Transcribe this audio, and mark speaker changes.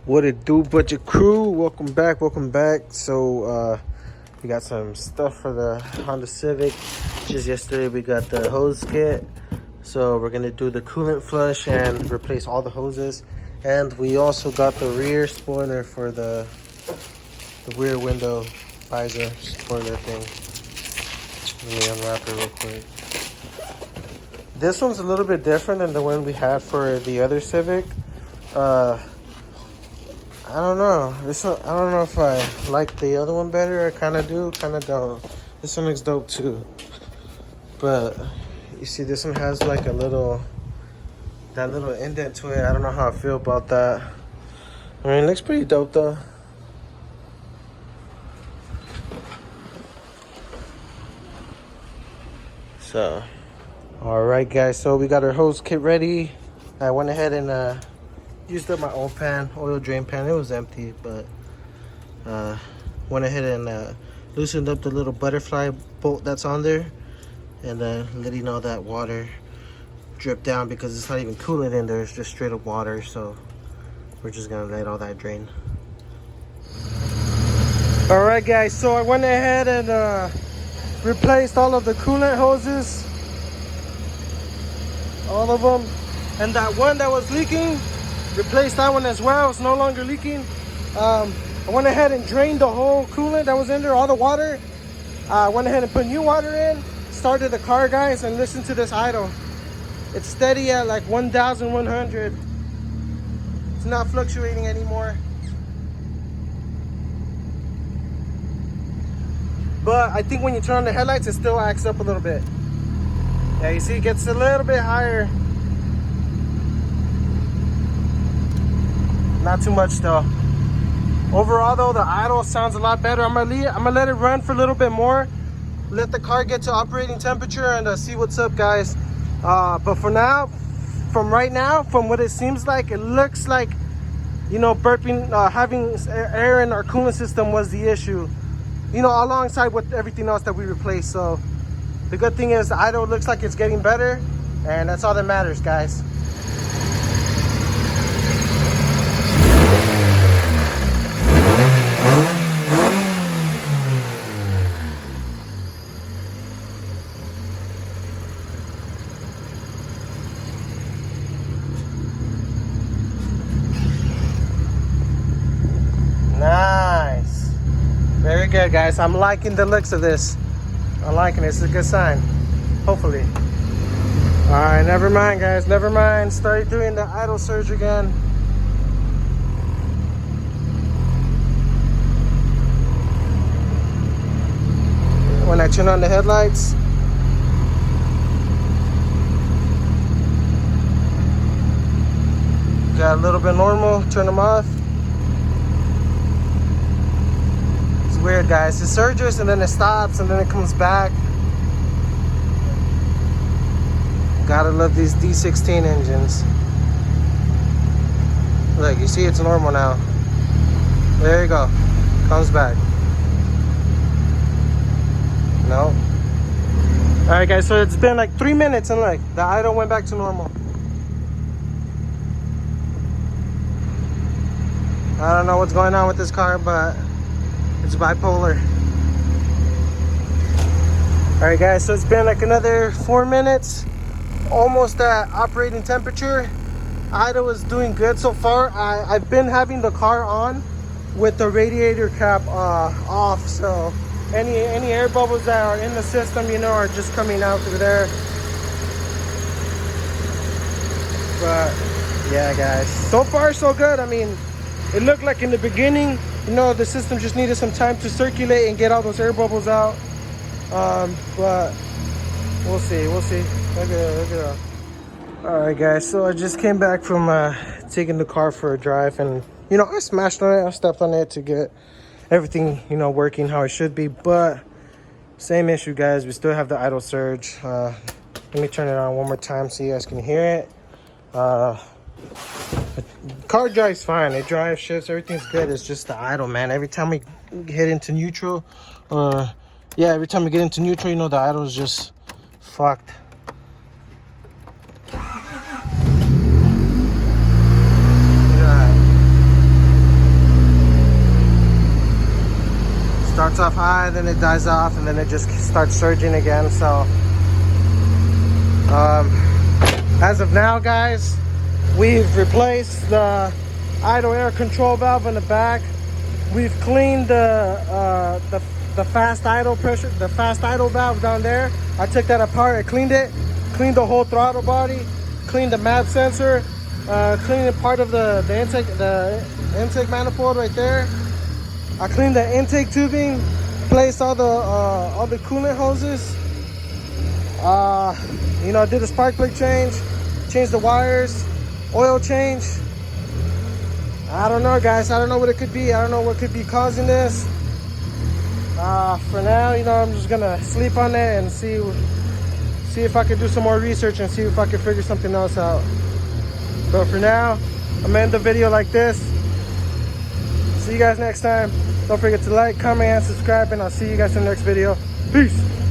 Speaker 1: What it do, budget crew? Welcome back, welcome back. So we got some stuff for the Honda Civic. Just yesterday we got the hose kit, so we're gonna do the coolant flush and replace all the hoses. And we also got the rear spoiler for the rear window visor spoiler thing. Let me unwrap it real quick. This one's a little bit different than the one we had for the other Civic. I don't know. This one, I don't know if I like the other one better. I kind of do, kind of don't. This one looks dope too. But you see, this one has like that little indent to it. I don't know how I feel about that. I mean, it looks pretty dope though. So, all right, guys. So we got our hose kit ready. I went ahead and used up my old pan, oil drain pan. It was empty, but went ahead and loosened up the little butterfly bolt that's on there, and letting all that water drip down because it's not even coolant in there. It's just straight up water. So we're just gonna let all that drain. All right, guys. So I went ahead and replaced all of the coolant hoses, all of them, and that one that was leaking, replaced that one as well. It's no longer leaking. I went ahead and drained the whole coolant that was in there, all the water. I went ahead and put new water in, started the car, guys, and listen to this idle. It's steady at like 1,100. It's not fluctuating anymore. But I think when you turn on the headlights, it still acts up a little bit. Yeah, you see, it gets a little bit higher. Not too much though. Overall though, the idle sounds a lot better. I'm gonna let it run for a little bit more, let the car get to operating temperature, and see what's up, guys. But for now, from what it seems like, it looks like, you know, burping, having air in our coolant system was the issue, you know, alongside with everything else that we replaced. So the good thing is the idle looks like it's getting better, and that's all that matters, guys. Nice. Very good, guys. I'm liking the looks of this. I'm liking it. It's a good sign. Hopefully. All right, never mind, guys. Never mind. Started doing the idle surge again. When I turn on the headlights, got a little bit normal. Turn them off. Weird, guys. It surges and then it stops and then it comes back. Gotta love these D16 engines. Look, you see it's normal now. There you go. Comes back. No. Alright, guys, so it's been like 3 minutes and like the idle went back to normal. I don't know what's going on with this car, but it's bipolar. All right, guys, so it's been like another 4 minutes, almost at operating temperature. Idle is doing good so far. I've been having the car on with the radiator cap off, so any air bubbles that are in the system, you know, are just coming out through there. But yeah, guys, so far so good. I mean, it looked like in the beginning, you know, the system just needed some time to circulate and get all those air bubbles out. But we'll see. Look at that. All right, guys, so I just came back from taking the car for a drive, and you know, I smashed on it. I stepped on it to get everything, you know, working how it should be. But same issue, guys. We still have the idle surge. Let me turn it on one more time so you guys can hear it. The car drives fine. It drives, shifts, everything's good. It's just the idle, man. Every time we hit into neutral, every time we get into neutral, you know, the idle is just fucked. starts off high, then it dies off, and then it just starts surging again. So as of now, guys, we've replaced the idle air control valve in the back. We've cleaned the fast idle pressure, the fast idle valve down there. I took that apart, I cleaned it, cleaned the whole throttle body, cleaned the map sensor, cleaned part of the intake manifold right there. I cleaned the intake tubing, placed all the coolant hoses. You know, did a spark plug change, changed the wires, oil change. I don't know, guys. I don't know what it could be. I don't know what could be causing this. For now, you know, I'm just gonna sleep on it and see if I can do some more research and see if I can figure something else out. But for now, I'm gonna end the video like this. See you guys next time. Don't forget to like, comment, and subscribe, and I'll see you guys in the next video. Peace.